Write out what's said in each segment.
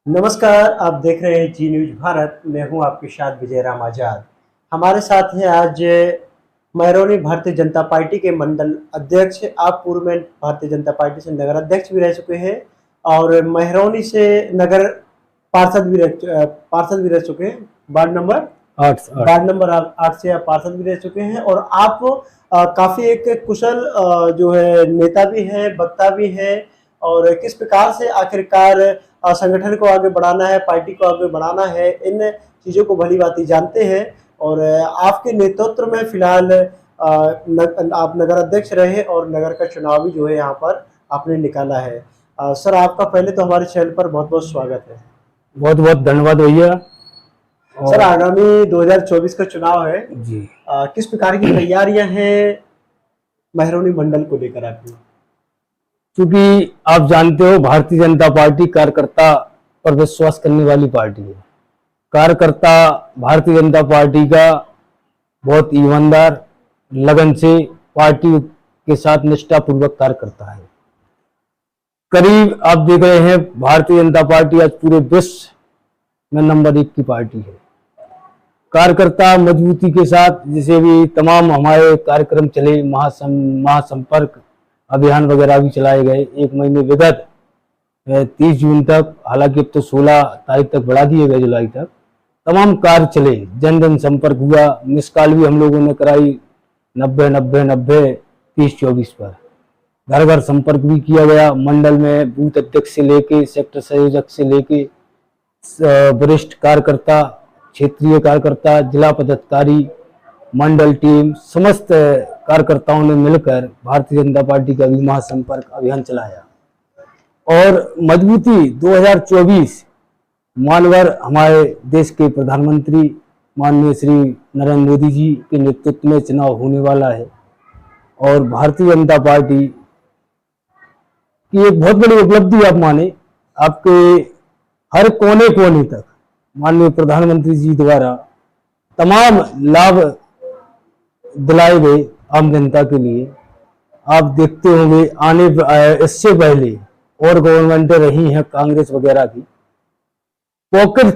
नमस्कार, आप देख रहे हैं जी न्यूज भारत। मैं हूं आपके साथ विजय राम आजाद। हमारे साथ हैं आज महरौनी भारतीय जनता पार्टी के मंडल अध्यक्ष। आप पूर्व में भारतीय जनता पार्टी से नगर अध्यक्ष भी रह चुके हैं और महरौनी से नगर पार्षद भी रह चुके हैं। वार्ड नंबर 8 से आप पार्षद भी रह चुके हैं और आप काफी एक कुशल जो है नेता भी हैं, वक्ता भी हैं। और किस प्रकार से आखिरकार संगठन को आगे बढ़ाना है, पार्टी को आगे बढ़ाना है, इन चीजों को भली भांति जानते हैं। और आपके नेतृत्व में फिलहाल आप नगर अध्यक्ष रहे और नगर का चुनाव भी जो है यहाँ पर आपने निकाला है। सर, आपका पहले तो हमारे चैनल पर बहुत बहुत स्वागत है। बहुत बहुत धन्यवाद भैया। सर, आगामी 2024 का चुनाव है जी। किस प्रकार की तैयारियां हैं महरौनी मंडल को लेकर आपकी? क्योंकि आप जानते हो भारतीय जनता पार्टी कार्यकर्ता पर विश्वास करने वाली पार्टी है। कार्यकर्ता भारतीय जनता पार्टी का बहुत ईमानदार लगन से पार्टी के साथ निष्ठापूर्वक कार्य करता है। करीब आप देख रहे हैं भारतीय जनता पार्टी आज पूरे विश्व में नंबर 1 की पार्टी है। कार्यकर्ता मजबूती के साथ जैसे भी तमाम हमारे कार्यक्रम चले, महासंपर्क अभियान वगैरह भी चलाए गए। 1 महीने विगत 30 जून तक, हालांकि अब तो 16 तारीख तक बढ़ा दिए गए, जुलाई तक तमाम कार्य चले। जन जन संपर्क हुआ, मिस कॉल भी हम लोगों ने कराई 90-90-90 30-24 पर। घर घर संपर्क भी किया गया। मंडल में बूथ अध्यक्ष से लेके सेक्टर संयोजक से लेके वरिष्ठ कार्यकर्ता, क्षेत्रीय कार्यकर्ता, जिला पदाधिकारी, मंडल टीम, समस्त कार्यकर्ताओं ने मिलकर भारतीय जनता पार्टी का भी महासंपर्क अभियान चलाया। और मजबूती 2024 मानवर हमारे देश के प्रधानमंत्री माननीय श्री नरेंद्र मोदी जी के नेतृत्व में चुनाव होने वाला है। और भारतीय जनता पार्टी की एक बहुत बड़ी उपलब्धि आप माने, आपके हर कोने कोने तक माननीय प्रधानमंत्री जी द्वारा तमाम लाभ दिलाए गए आम जनता के लिए। आप देखते होंगे इससे पहले और गवर्नमेंटें रही हैं कांग्रेस वगैरह की, पॉकेट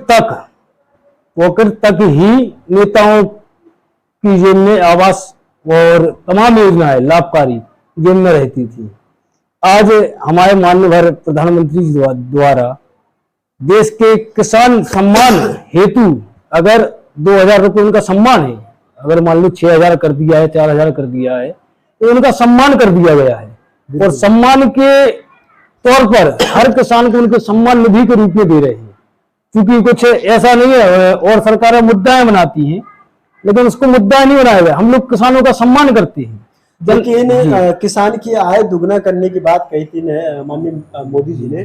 तक ही नेताओं की जेब में आवास और तमाम योजनाएं लाभकारी जेब में रहती थी। आज हमारे माननीय प्रधानमंत्री जी द्वारा देश के किसान सम्मान हेतु अगर 2000 रुपये उनका सम्मान है, अगर मान लो 6000 कर दिया है, 4000 कर दिया है, तो उनका सम्मान कर दिया गया है। और सम्मान के तौर पर हर किसान को उनके सम्मान निधि के रूप में दे रहे हैं। क्योंकि कुछ ऐसा नहीं है, और सरकारें मुद्दाएं बनाती हैं लेकिन उसको मुद्दा नहीं बनाया गया। हम लोग किसानों का सम्मान करते हैं। लेकिन किसान की आय दुगना करने की बात कही थी माननीय मोदी जी ने,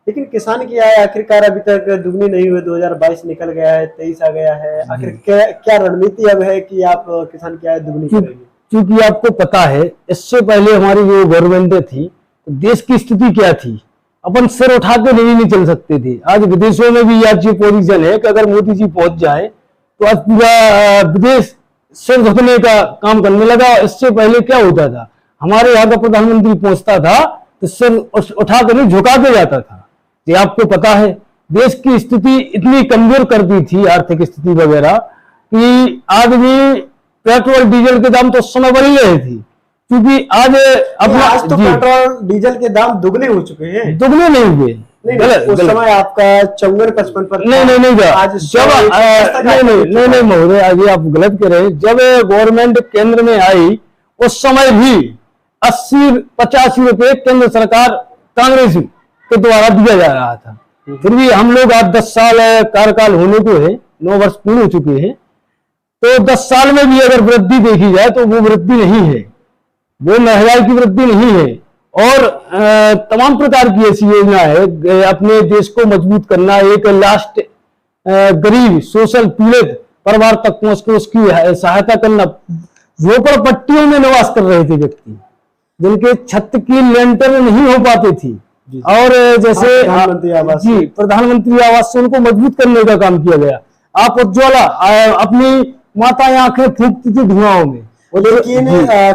लेकिन किसान की आय आखिरकार अभी तक दुगनी नहीं हुई। 2022 निकल गया है, 23 आ गया है। आखिर क्या रणनीति अब है कि आप किसान की आय दुगनी करेंगे? क्योंकि आपको पता है इससे पहले हमारी जो गवर्नमेंट थी तो देश की स्थिति क्या थी, अपन सिर उठा के नहीं चल सकते थे। आज विदेशों में भी आज ये पोजीशन है कि अगर मोदी जी पहुंच जाए तो आज पूरा विदेश सिर झुकने का काम करने लगा। इससे पहले क्या होता था, हमारे यहाँ का प्रधानमंत्री पहुंचता था तो सिर उठा कर नहीं झुका के जाता था। ये आपको पता है देश की स्थिति इतनी कमजोर कर दी थी, आर्थिक स्थिति वगैरह, कि आदमी पेट्रोल डीजल के दाम तो उस समय बढ़ रहे थे। क्योंकि आज तो पेट्रोल डीजल के दाम दुगने हो चुके हैं। दुगने नहीं हुए, उस समय आपका 54-55 पर नहीं आज नहीं महोदय, आज आप गलत कह रहे हैं। जब गवर्नमेंट केंद्र में आई उस समय भी 80-85 रुपए केंद्र सरकार कांग्रेस के द्वारा दिया जा रहा था। फिर भी हम लोग आज 10 साल कार्यकाल होने को है, 9 वर्ष पूर्ण हो चुके हैं, तो 10 साल में भी अगर वृद्धि देखी जाए तो वो वृद्धि नहीं है, वो महंगाई की वृद्धि नहीं है। और तमाम प्रकार की ऐसी योजना है अपने देश को मजबूत करना, एक लास्ट गरीब सोशल पीड़ित परिवार तक पहुंच के उसकी सहायता करना। झोपड़पट्टियों में निवास कर रहे थे व्यक्ति जिनके छत की लेंटर नहीं हो पाती थी, और जैसे प्रधानमंत्री आवास से उनको मजबूत करने का काम किया गया। आप उज्ज्वला अपनी माताएं आंखें फूंकती थी धुआं में। लेकिन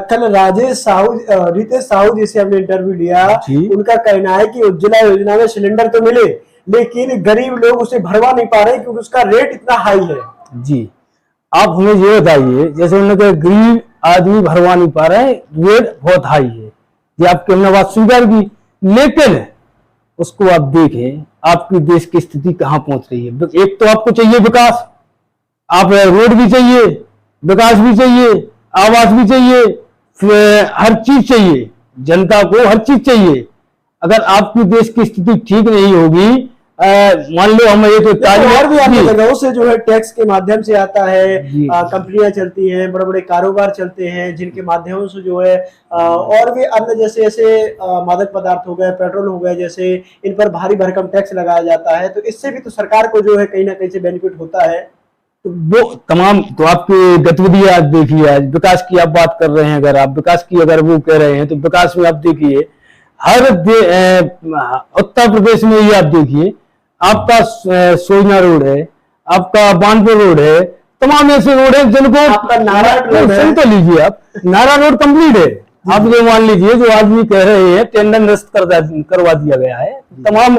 कल रितेश साहू जी से हमने इंटरव्यू लिया, उनका कहना है कि उज्ज्वला योजना में सिलेंडर तो मिले लेकिन गरीब लोग उसे भरवा नहीं पा रहे क्योंकि उसका रेट इतना हाई है। जी, आप हमें ये बताइए, जैसे उन्होंने कहा गरीब आदमी भरवा नहीं पा रहे, रेट बहुत हाई है, ये आपकी हमने बात स्वीकार की, लेकिन उसको आप देखें आपकी देश की स्थिति कहां पहुंच रही है। एक तो आपको चाहिए विकास, आप रोड भी चाहिए, विकास भी चाहिए, आवास भी चाहिए, हर चीज चाहिए, जनता को हर चीज चाहिए। अगर आपकी देश की स्थिति ठीक नहीं होगी, मान लो हम ये तो और भी अन्य जगहों से जो है टैक्स के माध्यम से आता है, कंपनियां चलती हैं, बड़े बड़े कारोबार चलते हैं जिनके माध्यम से जो है और भी अन्य जैसे ऐसे मादक पदार्थ हो गए, पेट्रोल हो गए, जैसे इन पर भारी भरकम टैक्स लगाया जाता है, तो इससे भी तो सरकार को जो है कहीं ना कहीं से बेनिफिट होता है। तो वो तमाम तो आपकी गतिविधि आज देखिए, आज विकास की आप बात कर रहे हैं, अगर आप विकास की अगर वो कह रहे हैं तो विकास में आप देखिए हर उत्तर प्रदेश में ही आप देखिए, आपका सोजना रोड है, आपका बानपुर रोड है, तमाम ऐसे रोड है जिनको आपका नारा रोड है, सुन तो लीजिए आप, नारा रोड कंप्लीट है। आप ये मान लीजिए जो आदमी कह रहे हैं टेंडर निरस्त करवा दिया गया है तमाम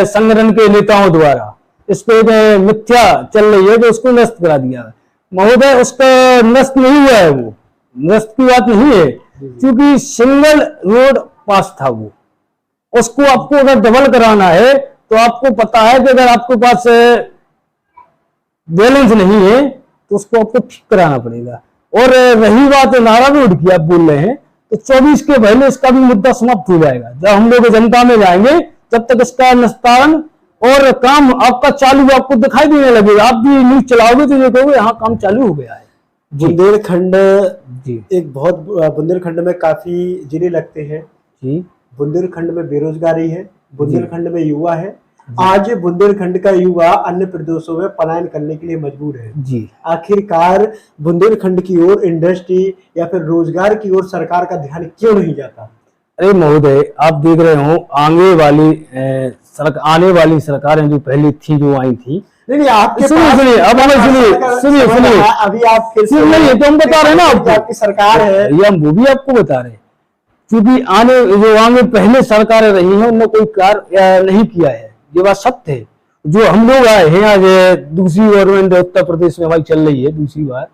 संगठन के नेताओं द्वारा, इस पे मिथ्या चल रही है तो उसको नष्ट करा दिया है। महोदय उसका नष्ट नहीं हुआ है, वो नष्ट की बात नहीं है, क्योंकि सिंगल रोड पास था वो, उसको आपको अगर डबल कराना है तो आपको पता है कि अगर आपके पास बैलेंस नहीं है तो उसको आपको ठीक कराना पड़ेगा। और रही बात नारा रोड की आप बोल रहे हैं, तो 24 के पहले इसका भी मुद्दा समाप्त हो जाएगा। जब हम लोग जनता में जाएंगे तब तक इसका निस्तारण और काम आपका चालू आपको दिखाई देने लगेगा। आप भी न्यूज चलाओगे तो ये कहोगे यहाँ काम चालू हो गया है। बुंदेलखंड एक बहुत बुंदेलखंड में काफी जिले लगते हैं जी, बुंदेलखंड में बेरोजगारी है, बुंदेलखंड में युवा है। आज बुंदेलखंड का युवा अन्य प्रदेशों में पलायन करने के लिए मजबूर है जी। आखिरकार बुंदेलखंड की ओर इंडस्ट्री या फिर रोजगार की ओर सरकार का ध्यान क्यों नहीं जाता? अरे महोदय, आप देख रहे हो आने वाली सरकारें जो पहले थी, जो आई थी, नहीं आपके सुनिए अब हमें सुनिए अभी आप फिर से नहीं, तो हम बता रहे हैं ना आपकी सरकार है, ये हम वो भी आपको बता रहे हैं, क्योंकि आगे पहले सरकारें रही हैं उन्होंने कोई कार्य नहीं किया है, ये बात सत्य है। जो हम लोग आए हैं आज दूसरी गवर्नमेंट उत्तर प्रदेश में हमारी चल रही है दूसरी बार,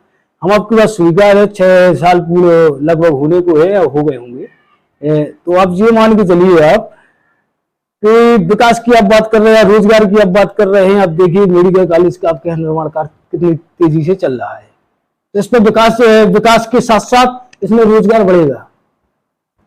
हम आपकी बात स्वीकार है, 6 साल पूरे लगभग होने को है या हो गए होंगे, तो आप ये मान के चलिए आप कि विकास की आप बात कर रहे हैं, रोजगार की आप बात कर रहे हैं। आप देखिए मेडिकल कॉलेज का आपके यहाँ निर्माण कार्य कितनी तेजी से चल रहा है, तो इसमें विकास के साथ साथ इसमें रोजगार बढ़ेगा,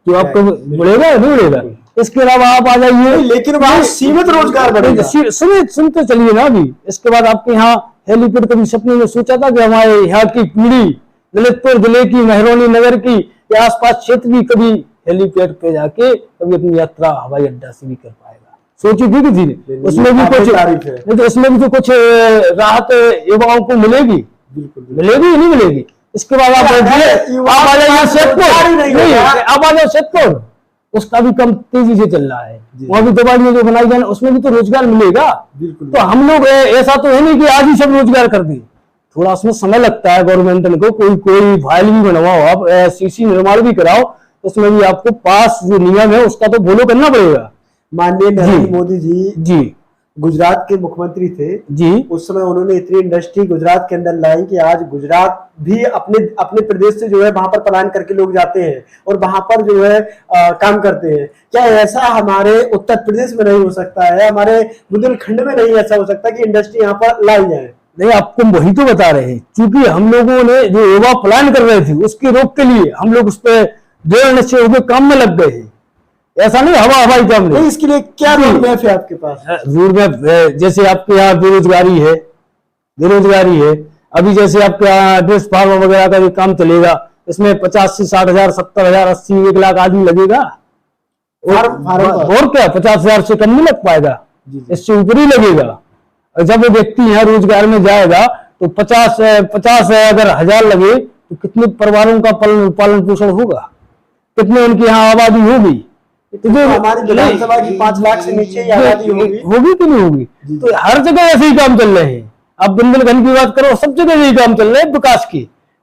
जो आपको बढ़ेगा या नहीं बढ़ेगा। इसके अलावा आप आ जाइए, लेकिन वहां सीमित रोजगार बढ़ेगा। सुनते चलिए ना अभी। इसके बाद आपके यहाँ हेलीपैड कभी सपने में सोचा था कि हमारे यहाँ की पीढ़ी ललितपुर जिले की, महरौनी नगर की या आसपास क्षेत्र की कभी हेलीपैड पे जाके कभी अपनी यात्रा हवाई अड्डा से भी कर पाएगा? सोची थी किसी ने? उसमें भी कुछ नहीं, तो इसमें भी तो कुछ राहत युवाओं को मिलेगी, मिलेगी नहीं मिलेगी। इसके बाद आप आ जाइए शेखपुर, उसका भी कम तेजी से चल रहा है, वहां भी दवाइयां जो बनाई जाए उसमें भी तो रोजगार मिलेगा। तो हम लोग ऐसा तो है नहीं कि आज ही सब रोजगार कर दें, थोड़ा उसमें समय लगता है गवर्नमेंट को। कोई फाइल भी बनवाओ आप, सीसी निर्माण भी कराओ, उसमें भी आपको पास जो नियम है उसका तो फॉलो करना पड़ेगा। माननीय नरेंद्र मोदी जी गुजरात के मुख्यमंत्री थे जी, उस समय उन्होंने इतनी इंडस्ट्री गुजरात के अंदर लाई कि आज गुजरात भी अपने प्रदेश से जो है वहां पर पलायन करके लोग जाते हैं और वहां पर जो है काम करते हैं। क्या ऐसा हमारे उत्तर प्रदेश में नहीं हो सकता है, हमारे बुंदेलखंड में नहीं ऐसा हो सकता कि इंडस्ट्री यहाँ पर लाई जाए? नहीं, आपको वही तो बता रहे हैं, क्योंकि हम लोगों ने जो युवा पलायन कर रहे थे उसकी रोक के लिए हम लोग उस पर दृढ़ निश्चय होकर काम में लग गए हैं। ऐसा नहीं हवाई काम नहीं। इसके लिए क्या रोड मैप है आपके पास? रोड मैप जैसे आपके यहाँ बेरोजगारी है, अभी जैसे आपके यहाँ एड्रेस फार्म वगैरह का भी काम चलेगा, इसमें 50 से 60,000, 70,000, 80, 1 लाख आदमी लगेगा। और क्या 50,000 से कम नहीं लग पाएगा, इससे ऊपर ही लगेगा। जब वो व्यक्ति यहाँ रोजगार में जाएगा तो 50 अगर 1,000 लगे तो कितने परिवारों का पालन पोषण होगा, कितने उनकी यहाँ आबादी होगी? तो जो हमारी विधानसभा की 5 लाख से नीचे आबादी होगी कि नहीं होगी? तो हर जगह ऐसे ही काम चल रहे हैं। आप बुंदेलखंड की बात करो, सब जगह यही काम चल रहे हैं विकास की,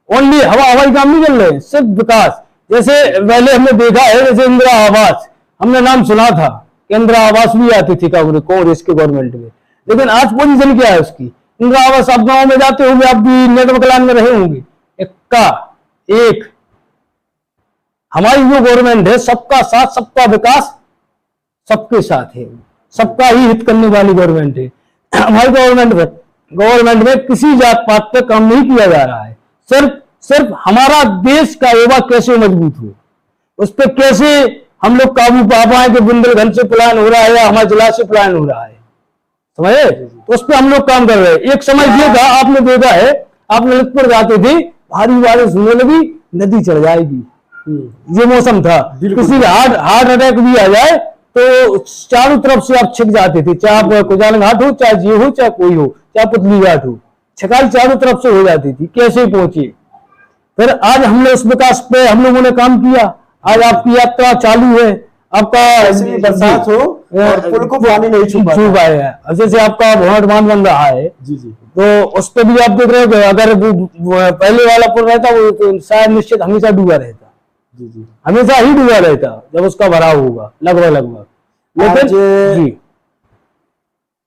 ओनली हवाई काम नहीं चल रहे हैं, सिर्फ विकास। जैसे पहले हमने देखा है, जैसे इंदिरा आवास हमने नाम सुना था, इंदिरा आवास भी आती थी कांग्रेस के गवर्नमेंट में। लेकिन आज पोजीशन क्या है उसकी? इंदिरा आवास आप गाँव में जाते होंगे, आप भी नेटवर्क लाइन में रहे होंगे, एक हमारी जो गवर्नमेंट है सबका साथ सबका विकास सबके साथ है, सबका ही हित करने वाली गवर्नमेंट है। हमारी गवर्नमेंट में किसी जात पात पे काम नहीं किया जा रहा है, सिर्फ हमारा देश का युवा कैसे मजबूत हो, उस पर कैसे हम लोग काबू पा पाए कि बुंदेलखंड से पलायन हो रहा है या हमारे जिला से पलायन हो रहा है, समझे? तो उस पर हम लोग काम कर रहे हैं। एक समय ये था, आपने देखा है, आप ललितपुर जाते थे, भारी बारिश होने लगी, नदी चढ़ जाएगी, ये मौसम था। किसी का हार्ट अटैक भी आ जाए तो चारों तरफ से आप छिप जाते थे, चाहे आप कुजालन घाट हो, चाहे जी हो, चाहे कोई हो, चाहे पुतली घाट हो, छकाई चारों तरफ से हो जाती थी। कैसे पहुंचे? फिर आज हमने उस विकास पे हम लोगों ने काम किया। आज आपकी यात्रा चालू है, आपका बरसात हो और पुल को पानी नहीं छू पाए है, जैसे आपका भोट बांध बन रहा है जी जी, तो उस पर भी आप देख रहे हो, अगर वो पहले वाला पुल रहता वो तो शायद निश्चित हमेशा डूबा रहता, जी जी, हमेशा ही डूबा रहता जब उसका भराव होगा लगभग। लेकिन जी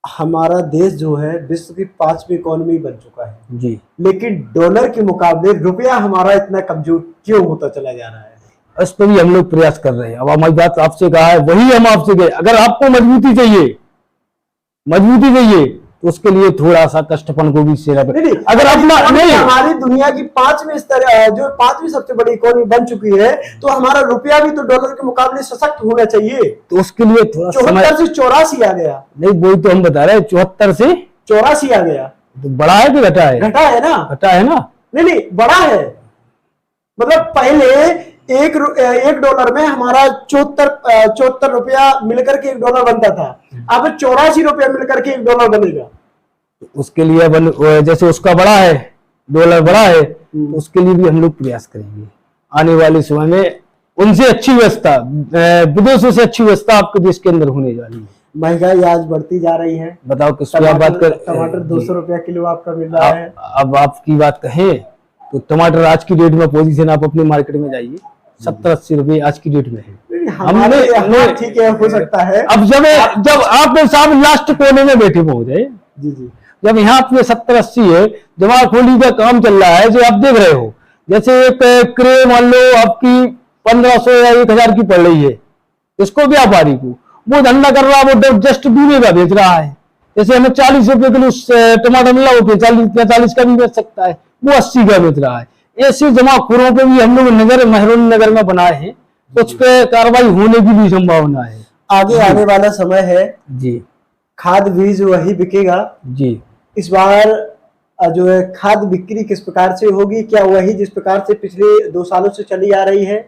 हमारा देश जो है विश्व की 5वीं इकोनॉमी बन चुका है जी, लेकिन डॉलर के मुकाबले रुपया हमारा इतना कमजोर क्यों होता चला जा रहा है? इस पर भी हम लोग प्रयास कर रहे हैं। अब हमारी बात आपसे कहा है, वही हम आपसे गए, अगर आपको मजबूती चाहिए तो उसके लिए थोड़ा सा कष्टपन को भी सेना पर। अगर अपना नहीं, हमारी दुनिया की 5वीं स्तर जो 5वीं सबसे बड़ी इकोनॉमी बन चुकी है, तो हमारा रुपया भी तो डॉलर के मुकाबले सशक्त होना चाहिए। तो उसके लिए थोड़ा 74 से 84 आ गया। नहीं, वही तो हम बता रहे हैं, 74 से 84 आ गया। तो बड़ा है कि घटा है? घटा है ना, घटा है ना। नहीं बड़ा है, मतलब पहले एक डॉलर में हमारा 74 रुपया मिलकर के $1 बनता था, अब 84 रुपया मिलकर के $1 बनेगा। उसके लिए जैसे उसका बड़ा है, डॉलर बड़ा है, तो उसके लिए भी हम लोग प्रयास करेंगे आने वाले समय में। उनसे अच्छी व्यवस्था, विदेशों से अच्छी व्यवस्था आपके देश के अंदर होने जा रही है। महंगाई आज बढ़ती जा रही है। बताओ किस पे आप बात कर? टमाटर 200 रुपया किलो आपका मिल रहा है। अब आपकी बात कहें तो टमाटर आज की डेट में पोजीशन, आप अपने मार्केट में जाइए, 70-80 रुपए आज की डेट में है। हमने ठीक है, हो सकता है। अब जब आप साहब लास्ट कोने में बैठे पहुंचे जी जी, जब यहाँ पे 70-80 है, जमाखोरी का काम चल रहा है, जो आप देख रहे हो, जैसे एक क्रे मान लो आपकी 1500 या 1000 की पड़ रही है, इसको व्यापारी को वो धंधा कर रहा है, वो जस्ट दूरे का बेच रहा है। जैसे हमें 40 रुपए किलो टमाटर मिला, वो 45 का भी बेच सकता है, वो 80 का बेच रहा है। ऐसे जमाखोरों पे भी हम लोग नजर मेहरून नगर में बनाए हैं, कुछ पे कार्रवाई होने की भी संभावना है। आगे आने वाला समय है जी, खाद बीज वही बिकेगा जी। इस बार जो है खाद बिक्री किस प्रकार से होगी? क्या वही जिस प्रकार से पिछले 2 सालों से चली आ रही है,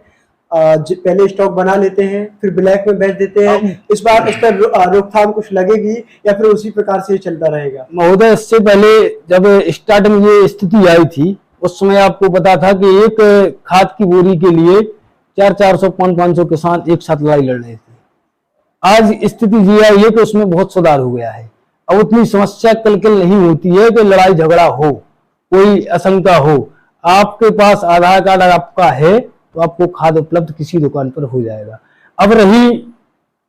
पहले स्टॉक बना लेते हैं फिर ब्लैक में बेच देते हैं, इस बार इस पर रोकथाम कुछ लगेगी या फिर उसी प्रकार से चलता रहेगा? महोदय, इससे पहले जब स्टार्ट में ये स्थिति आई थी, उस समय आपको पता था कि एक खाद की बोरी के लिए 400, 500 किसान एक साथ लड़ाई लड़ रहे थे। आज स्थिति ये आई है कि उसमें बहुत सुधार हो गया है। अब उतनी समस्या कल नहीं होती है कि लड़ाई झगड़ा हो, कोई आशंका हो। आपके पास आधार कार्ड आपका है तो आपको खाद उपलब्ध किसी दुकान पर हो जाएगा। अब रही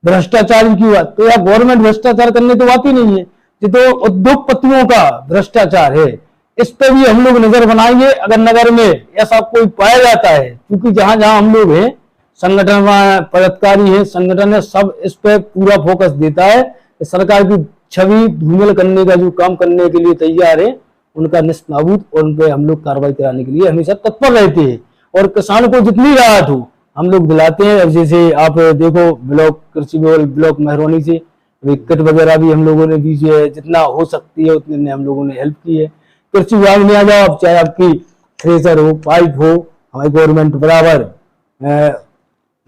भ्रष्टाचार की बात, तो यार गवर्नमेंट भ्रष्टाचार करने तो बात ही नहीं है, ये तो उद्योगपतियों का भ्रष्टाचार है। इस पर भी हम लोग नजर बनाएंगे। अगर नगर में ऐसा कोई पाया जाता है, क्योंकि जहां जहां हम लोग हैं, संगठन पदाधिकारी है, संगठन है, सब इस पे पूरा फोकस देता है। सरकार की छवि धूमिल करने का जो काम करने के लिए तैयार है, उनका निष्नाबूद और उन पे हम लोग कार्रवाई कराने के लिए हमेशा तत्पर रहते हैं। और किसान को जितनी राहत हो हम लोग दिलाते हैं। अब जैसे आप देखो, ब्लॉक कृषि ब्लॉक मेहरौनी से किट वगैरह भी हम लोगों ने दी है, जितना हो सकती है उतने हम लोगों ने हेल्प की है। कृषि विभाग में आ जाओ, अब चाहे आपकी थ्रेसर हो, पाइप हो, हमारी गवर्नमेंट बराबर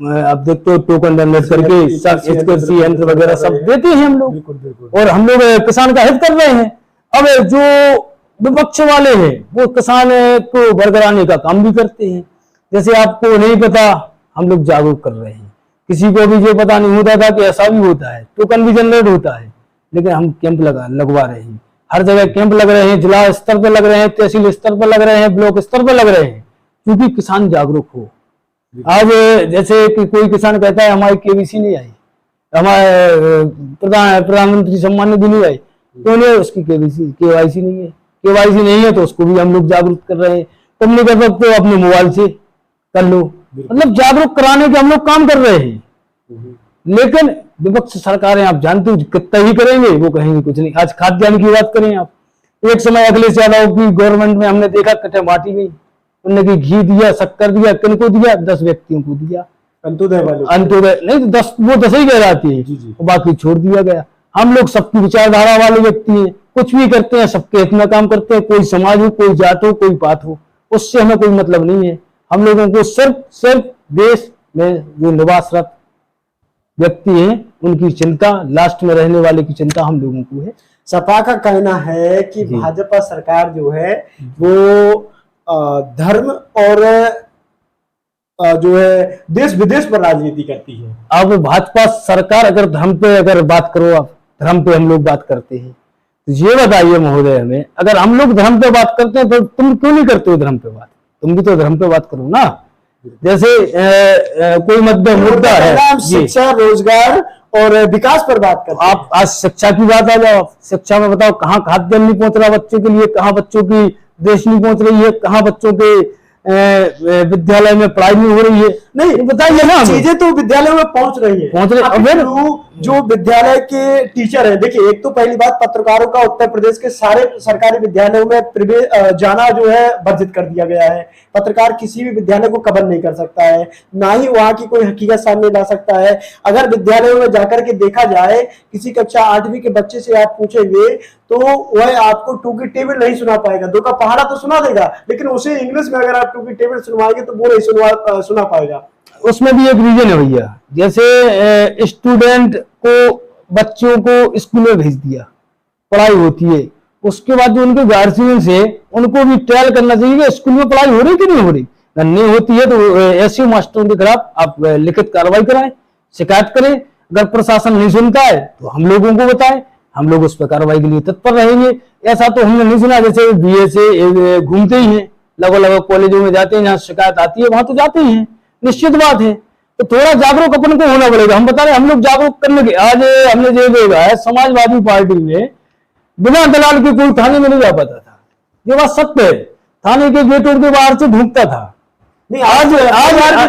अब देखते हो टोकन जनरेट करके सब कृषि यंत्र वगैरह सब देते हैं हम लोग, और हम लोग किसान का हित कर रहे हैं। अब जो विपक्ष वाले हैं वो किसान को बरगराने का काम भी करते हैं। जैसे आपको नहीं पता, हम लोग जागरूक कर रहे हैं। किसी को भी जो पता नहीं होता था कि ऐसा भी होता है, टोकन भी जनरेट होता है, लेकिन हम कैंप लगवा रहे हैं। हर जगह कैंप लग रहे हैं, जिला स्तर पर लग रहे हैं, तहसील स्तर पर लग रहे हैं, ब्लॉक स्तर पर लग रहे हैं, क्योंकि किसान जागरूक हो। आज जैसे कि कोई किसान कहता है हमारी केबीसी नहीं आई, हमारे प्रधानमंत्री सम्मान निधि नहीं आई, क्यों नहीं है? उसकी केवाईसी नहीं है। केवाईसी नहीं है तो उसको भी हम लोग जागरूक कर रहे हैं। तुम नहीं कर सकते हो, अपने मोबाइल से कर लो। मतलब जागरूक कराने के हम लोग काम कर रहे हैं। लेकिन विपक्ष सरकारें, आप जानते हो कितना ही करेंगे, वो कहेंगे कुछ नहीं। आज खाद्यान्न की बात करें आप, एक समय अखिलेश यादव की गवर्नमेंट में हमने देखा कटे बांटी गई, उन्होंने घी दिया, शक्कर दिया, किनको दिया? 10 व्यक्तियों को दिया, अंत्योदय नहीं, 10 वो 10 ही कहलाती है, बाकी छोड़ दिया गया। हम लोग सबकी विचारधारा वाले व्यक्ति हैं, कुछ भी करते हैं सबके हित में काम करते हैं, कोई समाज हो, कोई जात हो, कोई बात हो, उससे हमें कोई मतलब नहीं है। हम लोगों को सिर्फ देश में जो निवासरत व्यक्ति हैं उनकी चिंता, लास्ट में रहने वाले की चिंता हम लोगों को है। सपा का कहना है कि भाजपा सरकार जो है वो धर्म और जो है देश विदेश पर राजनीति करती है। अब भाजपा सरकार अगर धर्म पे अगर बात करो, आप धर्म पे हम लोग बात करते हैं, तो ये बताइए महोदय हमें, अगर हम लोग धर्म पे बात करते हैं तो तुम क्यों नहीं करते हो धर्म पे बात? तुम भी तो धर्म पे बात करो ना। जैसे कोई मुद्दा है, शिक्षा, रोजगार और विकास पर बात करते हैं। आप आज शिक्षा की बात आ जाओ, शिक्षा में बताओ कहाँ खाद्यान्न नहीं पहुंच रहा बच्चों के लिए, कहाँ बच्चों की ड्रेस नहीं पहुंच रही है, कहाँ बच्चों के विद्यालय में पढ़ाई नहीं हो रही है। नहीं बताइए ना, चीजें तो विद्यालय में पहुंच रही है। जो विद्यालय के टीचर हैं, देखिए एक तो पहली बात, पत्रकारों का उत्तर प्रदेश के सारे सरकारी विद्यालयों में जाना जो है वर्जित कर दिया गया है। पत्रकार किसी भी विद्यालय को कवर नहीं कर सकता है, ना ही वहां की कोई हकीकत सामने ला सकता है। अगर विद्यालयों में जाकर के देखा जाए, किसी कक्षा 8वीं के बच्चे से आप पूछेंगे तो वह आपको 2 की टेबल नहीं सुना पाएगा। 2 का पहाड़ा तो सुना देगा, लेकिन उसे इंग्लिश में अगर आप 2 की टेबल सुनवाएंगे तो वो नहीं सुना पाएगा। उसमें भी एक रीजन है भैया, जैसे स्टूडेंट को, बच्चों को स्कूल में भेज दिया, पढ़ाई होती है, उसके बाद जो उनके गार्जियन से उनको भी ट्रायल करना चाहिए कि स्कूल में पढ़ाई हो रही कि नहीं हो रही। नहीं होती है तो ऐसे मास्टरों के खिलाफ आप लिखित कार्रवाई कराएं, शिकायत करें। अगर प्रशासन नहीं सुनता है तो हम लोगों को बताएं, हम लोग उस पर कार्रवाई के लिए तत्पर रहेंगे। ऐसा तो हमने नहीं सुना, जैसे बीए से घूमते ही हैं, लगभग कॉलेजों में जाते हैं, जहाँ शिकायत आती है वहां तो जाते ही हैं, निश्चित बात है। तो थोड़ा जागरूक अपन को होना पड़ेगा। हम बता रहे हम लोग जागरूक करने के, आज हमने जो देखा है समाजवादी पार्टी में बिना दलाल के कोई थाने में नहीं जा पाता था, ये बात सत्य है। थाने के गेटों के बाहर से ढूंढता था। नहीं, आज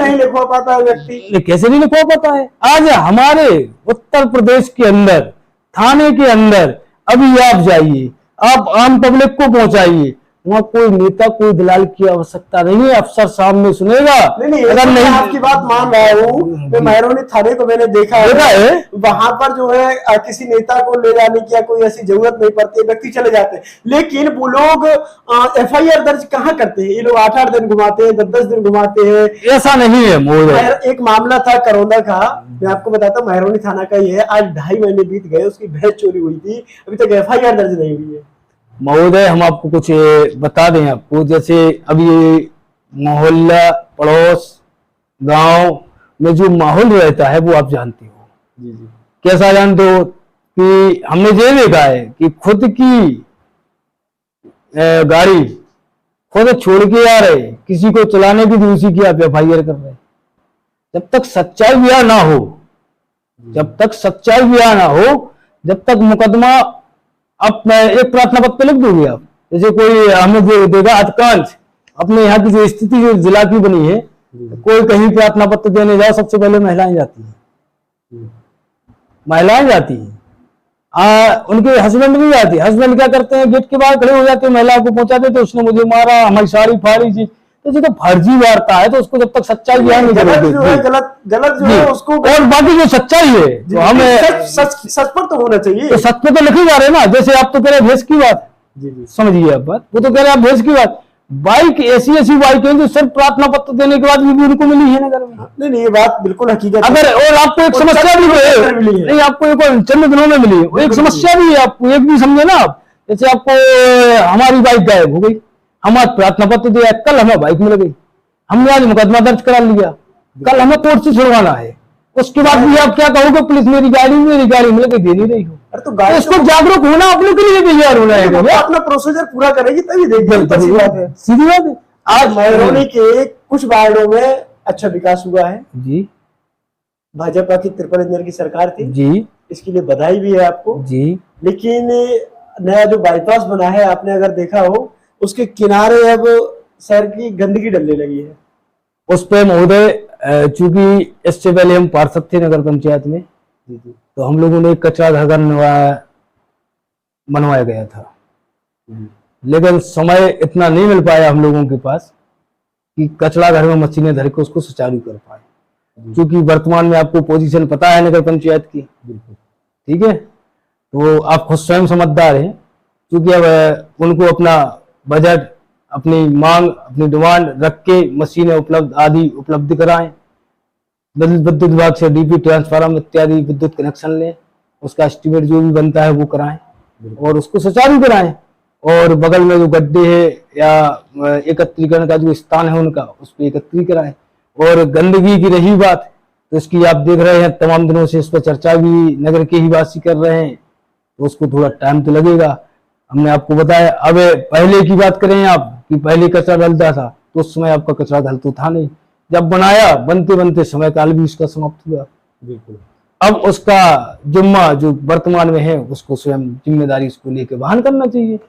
नहीं लिखवा पाता है व्यक्ति, कैसे नहीं लिखवा पाता है? आज हमारे उत्तर प्रदेश के अंदर थाने के अंदर अभी आप जाइए, आप आम पब्लिक को पहुंचाइए, वहाँ कोई नेता, कोई दलाल की आवश्यकता नहीं है। अफसर सामने सुनेगा। नहीं, अगर नहीं, आपकी बात मान रहा हूँ। तो महरौनी थाने को मैंने देखा है, वहां पर जो है किसी नेता को ले जाने की कोई ऐसी जरूरत नहीं पड़ती, व्यक्ति चले जाते हैं। लेकिन वो लोग FIR दर्ज कहाँ करते हैं? ये लोग 8-8 दिन घुमाते हैं, 10-10 दिन घुमाते हैं। ऐसा नहीं है। एक मामला था करौंदा का, मैं आपको बताता हूँ, महरौनी थाना का ही है। आज 2.5 महीने बीत गए, उसकी भैंस चोरी हुई थी, अभी तक FIR दर्ज नहीं हुई है। महोदय हम आपको कुछ बता दें आपको, जैसे अभी मोहल्ला, पड़ोस, गांव में जो माहौल रहता है वो आप जानते हो। जी जी। कैसा जानते हो कि हमने ये देखा है कि खुद की गाड़ी खुद छोड़ के आ रहे, किसी को चलाने की दूसरी की आप FIR कर रहे। जब तक सच्चाई बयां ना हो, जब तक सच्चाई बयां ना हो, जब तक मुकदमा, अब एक प्रार्थना पत्र लिख दोगे आप। जैसे कोई हमने जो देखा अधिकांश अपने यहाँ की जो स्थिति जो जिला की बनी है, कोई कहीं प्रार्थना पत्र देने जाओ सबसे पहले महिलाएं जाती हैं, महिलाएं जाती हैं। उनके हस्बैंड भी जाती है। हस्बैंड क्या करते हैं, गेट के बाहर खड़े हो जाते हैं, महिला को पहुंचाते थे, उसने मुझे मारा, हमारी साड़ी फाड़ी थी। तो फर्जी वार्ता है, तो उसको जब तक सच्चाई बयान नहीं करोगे, गलत जो है उसको, और बाकी जो सच्चाई है तो हमें सच पर तो होना चाहिए। तो सच पे तो लिखी जा रहे ना। जैसे आप तो कह रहे भेष की बात, समझिए आप बात, वो तो कह रहे हैं भेष की बात। बाइक ऐसी बाइक है जो सिर्फ प्रार्थना पत्र देने के बाद भी उनको मिली है नगर में। नहीं, ये बात बिल्कुल हकीकत। अगर और आपको एक समस्या भी है, नहीं आपको एक चंद दिनों में मिली है, एक समस्या भी है, आपको एक भी समझे ना आप। जैसे आपको हमारी बाइक गायब हो गई, हम आज प्रार्थना पत्र दिया, कल हमें बाइक मिल गई, हमने आज मुकदमा दर्ज करा लिया, कल हमें कोर्ट से छुड़वाना है, उसके बाद भी आप क्या कहोगे, पुलिस मेरी गाड़ी मिल के दे नहीं रही हो। तो गाड़ी इसको जागरूक होना अपने के लिए तैयार होना है, अपना प्रोसीजर पूरा करेगी तभी देखिए। सीधी बात है। आज महरौनी के कुछ वार्डों में अच्छा विकास हुआ है जी, भाजपा की 53 इंजन की सरकार थी जी इसके लिए बधाई भी है आपको जी। लेकिन नया जो बाईपास बना है आपने अगर देखा हो उसके किनारे अब शहर की गंदगी डलने लगी है। उस पे महोदय चूंकि इससे पहले हम पार्षद थे नगर पंचायत में, जी जी तो हम लोगों ने एक कचरा घर बनवाया गया था, लेकिन समय इतना नहीं मिल पाया हम लोगों के पास कि कचरा घर में मशीनें धर के उसको सुचारू कर पाए। क्योंकि वर्तमान में आपको पोजीशन पता है नगर पंचायत की, ठीक है, तो आप खुद स्वयं समझदार हैं। क्योंकि अब उनको अपना बजट, अपनी मांग, अपनी डिमांड रख के मशीनें उपलब्ध कराएं, विद्युत विभाग से डीपी ट्रांसफार्मर इत्यादि विद्युत कनेक्शन लें, उसका एस्टीमेट जो भी बनता है वो कराएं और उसको सुचारू कराएं। और बगल में जो गड्ढे है या एकत्रीकरण का जो स्थान है उनका, उस पर एकत्रीकरण कराएं। और गंदगी की रही बात, तो इसकी आप देख रहे हैं तमाम दिनों से इस पर चर्चा भी नगर के ही वासी कर रहे हैं, तो उसको थोड़ा टाइम तो लगेगा। हमने आपको बताया। अब पहले की बात करें आप कि पहले कचरा डलता था, तो उस समय आपका कचरा डल तो था नहीं। जब बनाया, बनते बनते समय काल भी उसका समाप्त हुआ। बिल्कुल। अब उसका जिम्मा जो वर्तमान में है उसको स्वयं जिम्मेदारी उसको लेके वहन करना चाहिए।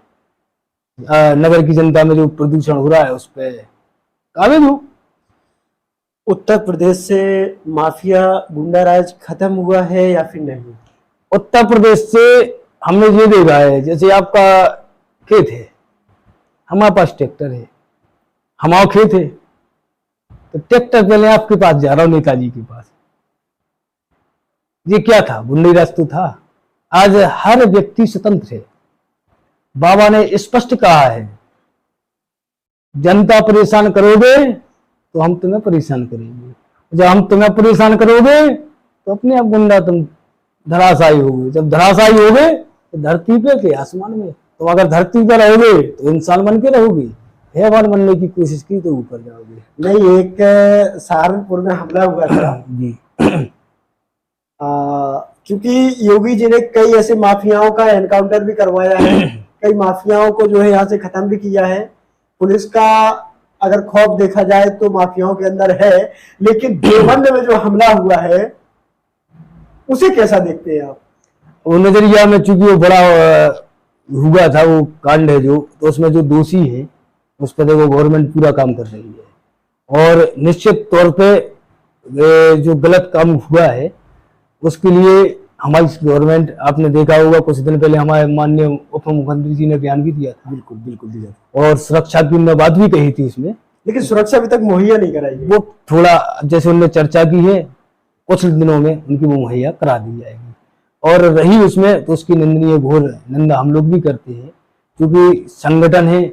नगर की जनता में जो प्रदूषण हो रहा है उस पर काबिज हो। उत्तर प्रदेश से माफिया गुंडा राज खत्म हुआ है या फिर नहीं? उत्तर प्रदेश से हमने ये देखा है, जैसे आपका खेत है, हमारे पास ट्रैक्टर है, हमारा खेत है, तो ट्रैक्टर पहले आपके पास जा रहा हूं, नेताजी के पास। ये क्या था? गुंडे राज तो था। आज हर व्यक्ति स्वतंत्र है। बाबा ने स्पष्ट कहा है, जनता परेशान करोगे तो हम तुम्हें परेशान करेंगे। जब हम तुम्हें परेशान करोगे तो अपने आप गुंडा तुम धराशायी होगे। जब धराशायी होगे तो धरती पे के आसमान में, तो अगर धरती पर रहोगे तो इंसान बन के रहोगे, हैवान बनने की कोशिश की तो ऊपर जाओगे। नहीं, एक सहारनपुर में हमला हुआ था जी। क्योंकि योगी जी ने कई ऐसे माफियाओं का एनकाउंटर भी करवाया है, कई माफियाओं को जो है यहाँ से खत्म भी किया है। पुलिस का अगर खौफ देखा जाए तो माफियाओं के अंदर है, लेकिन देवबंद में जो हमला हुआ है उसे कैसा देखते हैं आप? वो नजरिया में, चूंकि वो बड़ा हुआ था वो कांड है जो, तो उसमें जो दोषी है उस पर देखो गवर्नमेंट पूरा काम कर रही है। और निश्चित तौर पे जो गलत काम हुआ है उसके लिए हमारी गवर्नमेंट, आपने देखा होगा कुछ दिन पहले हमारे माननीय उप मुख्यमंत्री जी ने बयान भी दिया था। बिल्कुल बिल्कुल दिया। और सुरक्षा की उन्होंने बात भी कही थी इसमें, लेकिन सुरक्षा अभी तक मुहैया नहीं कराई गई। वो थोड़ा जैसे उन्होंने चर्चा की है, कुछ दिनों में उनकी वो मुहैया करा दी जाएगी। और रही उसमें तो उसकी निंदनीय घोर निंदा हम लोग भी करते हैं, क्योंकि संगठन है,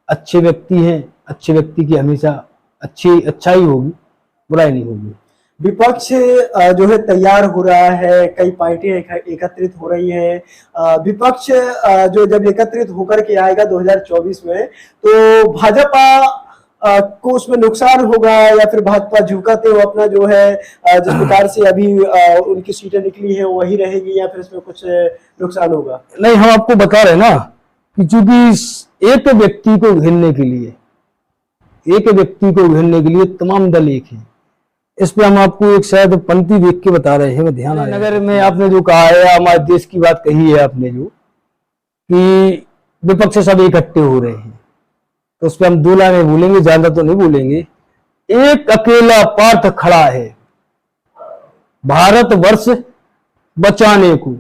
अच्छे व्यक्ति हैं, अच्छे व्यक्ति की हमेशा अच्छाई होगी, बुराई नहीं होगी। विपक्ष जो है तैयार हो रहा है, कई पार्टियां एकत्रित हो रही हैं। विपक्ष जो जब एकत्रित होकर के आएगा 2024 में, तो भाजपा को उसमें नुकसान होगा या फिर भाजपा झुकाते हुए अपना जो है जिस प्रकार से अभी उनकी सीटें निकली है वही रहेगी, या फिर इसमें कुछ नुकसान होगा? नहीं, हम आपको बता रहे ना कि चूंकि एक व्यक्ति को घेरने के लिए तमाम दल एक है। इस पे हम आपको एक शायद पंक्ति देख के बता रहे हैं, ध्यान आया। नगर में आपने जो कहा है, हमारे देश की बात कही है आपने जो, कि विपक्ष सब इकट्ठे हो रहे हैं, तो उस पर हम दो लाइनें बोलेंगे, ज्यादा तो नहीं बोलेंगे। एक अकेला पार्थ खड़ा है भारतवर्ष बचाने को,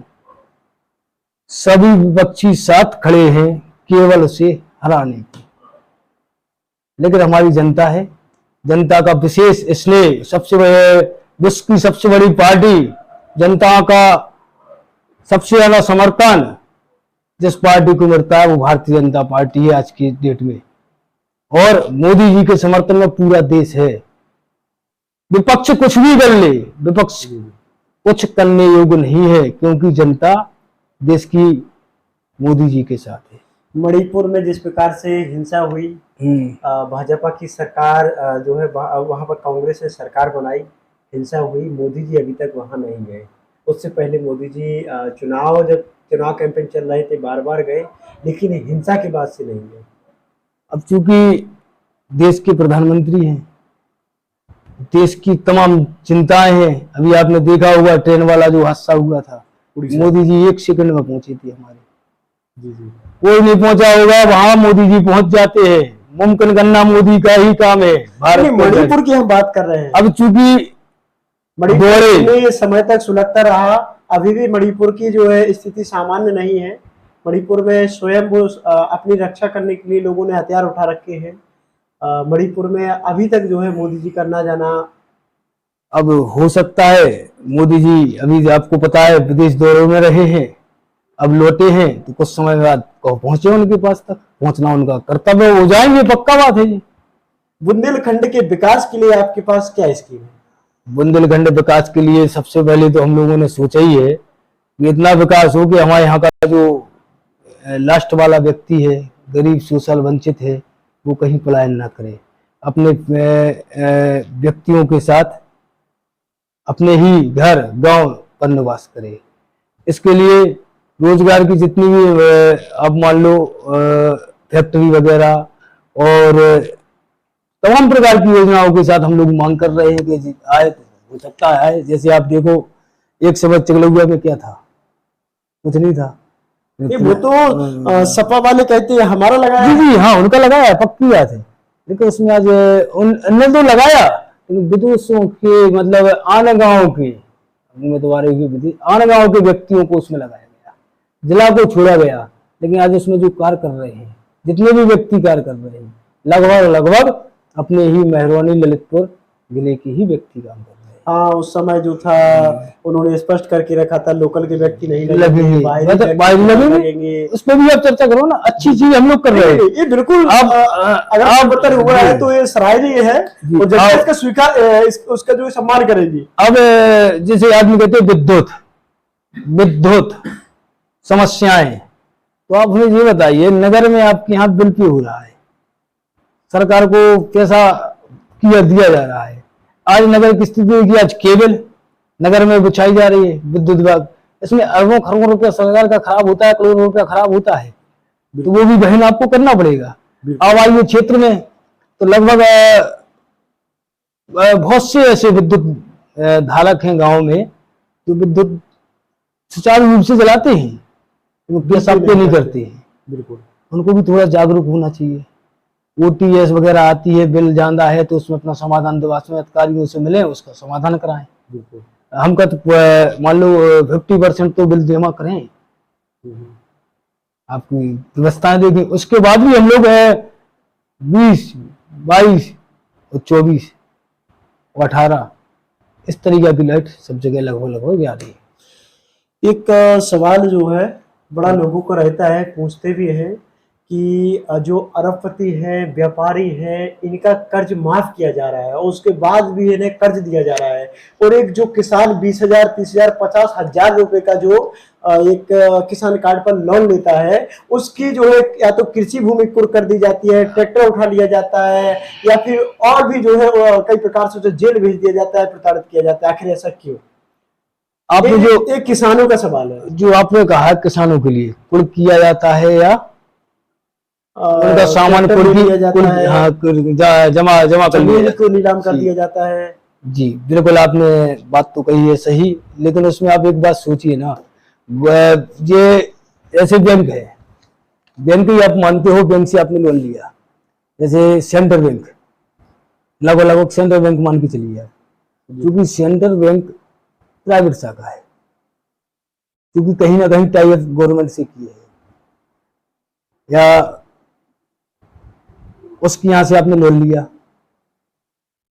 सभी विपक्षी साथ खड़े हैं केवल उसे हराने को। लेकिन हमारी जनता है, जनता का विशेष स्नेह, सबसे विश्व की सबसे बड़ी पार्टी, जनता का सबसे ज्यादा समर्थन जिस पार्टी को मिलता है वो भारतीय जनता पार्टी है आज की डेट में। और मोदी जी के समर्थन में पूरा देश है। विपक्ष कुछ भी कर ले, विपक्ष कुछ करने योग्य नहीं है, क्योंकि जनता देश की मोदी जी के साथ है। मणिपुर में जिस प्रकार से हिंसा हुई, भाजपा की सरकार जो है वहां पर कांग्रेस ने सरकार बनाई, हिंसा हुई, मोदी जी अभी तक वहां नहीं गए। उससे पहले मोदी जी जब चुनाव कैंपेन चल रहे थे बार बार गए, लेकिन हिंसा के बाद से नहीं गए। अब चूंकि देश के प्रधानमंत्री हैं, देश की तमाम चिंताएं हैं। अभी आपने देखा होगा ट्रेन वाला जो हादसा हुआ था, मोदी जी 1 सेकंड में पहुंचे थे हमारे। जी जी। कोई नहीं पहुंचा होगा, वहां मोदी जी पहुंच जाते हैं। मुमकिन करना मोदी का ही काम है। भारत मणिपुर की हम बात कर रहे हैं। अब चूंकि मणिपुर में समय तक सुलगता रहा, अभी भी मणिपुर की जो है स्थिति सामान्य नहीं है। मणिपुर में स्वयं वो अपनी रक्षा करने के लिए लोगों ने हथियार उठा रखे हैं। मणिपुर में अभी तक जो है मोदी जी का ना जाना। अब हो सकता है मोदी जी, अभी आपको पता है विदेश दौरे में रहे हैं, अब लौटे हैं तो कुछ समय बाद पहुंचे उनके पास तक, पहुंचना उनका कर्तव्य, हो जाएंगे, पक्का बात है जी। बुंदेलखंड के विकास के लिए आपके पास क्या स्कीम है? बुंदेलखंड विकास के लिए सबसे पहले तो हम लोगों ने सोचा ही है कि इतना विकास हो कि हमारे यहाँ का जो लास्ट वाला व्यक्ति है, गरीब सोशल वंचित है, वो कहीं पलायन ना करे, अपने व्यक्तियों के साथ अपने ही घर गांव पर निवास करे। इसके लिए रोजगार की जितनी भी अब मान लो फैक्ट्री वगैरह और तमाम प्रकार की योजनाओं के साथ हम लोग मांग कर रहे हैं कि आए तो हो सकता है। जैसे आप देखो, एक समय चगलुआ में क्या था, कुछ नहीं था। वो तो सपा वाले कहते हैं हमारा लगाया। जी जी हाँ, उनका लगाया, पक्की बात है। लेकिन उसमें आज उनने तो लगाया, लेकिन विदेशों के मतलब आने गाँव के उम्मीदवारों की, आने गाँव के व्यक्तियों को उसमें लगाया गया, जिला को छोड़ा गया। लेकिन आज उसमें जो कार्य कर रहे हैं, जितने भी व्यक्ति कार्य कर रहे हैं, लगभग अपने ही मेहरबानी ललितपुर जिले के ही व्यक्ति काम कर रहे हैं। हाँ, उस समय जो था उन्होंने स्पष्ट करके रखा था, लोकल के व्यक्ति नहीं लगेंगे, उस पर भी आप चर्चा करो ना। अच्छी चीज हम लोग कर रहे हैं, ये बिल्कुल। अगर आप बतर हुआ है तो ये सराहनीय है, और जनता इसका स्वीकार, उसका जो सम्मान करेगी। अब जैसे आदमी कहते हैं विद्युत समस्याएं, तो आप हमें ये बताइए, नगर में आपके यहाँ बिल पे हो रहा है, सरकार को कैसा दिया जा रहा है। आज नगर की स्थिति है कि आज केबल नगर में बिछाई जा रही है, विद्युत विभाग, इसमें अरबों खरबों रुपया सरकार का खराब होता है, करोड़ों रुपया खराब होता है, तो वो भी बहन आपको करना पड़ेगा। आवासीय क्षेत्र में तो लगभग बहुत से ऐसे विद्युत धारक हैं गांव में जो विद्युत सुचारू रूप से चलाते हैं, वो पैसा पे नहीं करते हैं। बिल्कुल, उनको भी थोड़ा जागरूक होना चाहिए। OTS वगैरह आती है, बिल ज्यादा है तो उसमें अपना समाधान दिवास्व अधिकारियों से मिले, उसका समाधान कराएं। बिल्कुल, हम का मान लो 50% तो बिल जमा करें, आपकी व्यवस्थाएं देखें, उसके बाद भी हम लोग 20, 22 और 24 और 18 इस तरीके की लाइट सब जगह लगभग आ रही है। एक सवाल जो है बड़ा लोगों को रहता है, पूछते भी हैं कि जो अरबपति हैं, व्यापारी हैं, इनका कर्ज माफ किया जा रहा है और उसके बाद भी इन्हें कर्ज दिया जा रहा है, और एक जो किसान 20,000, 30,000, 50,000 रुपए का जो एक किसान कार्ड पर लोन लेता है, उसकी जो है या तो कृषि भूमि कुर्क कर दी जाती है, ट्रैक्टर उठा लिया जाता है, या फिर और भी जो है कई प्रकार से जेल भेज दिया जाता है, प्रताड़ित किया जाता है। आखिर ऐसा क्यों? आपने जो एक किसानों का सवाल है, जो आपने कहा किसानों के लिए कुर्क किया जाता है या उनका सामान जमा कर लिया को नीलाम कर दिया जाता है। जी बिल्कुल, आपने बात तो कही है सही, लेकिन उसमें आप एक बात सोचिए ना, ये ऐसे बैंक है, बैंक ही आप मानते हो, बैंक से आपने लोन लिया, जैसे सेंट्रल बैंक, लगभग सेंट्रल बैंक मान के चलिए आप, क्योंकि सेंट्रल बैंक प्राइवेट शाखा है, क्योंकि कहीं ना कहीं टाई अप गवर्नमेंट से किए है, या उसके यहां से आपने लोन लिया,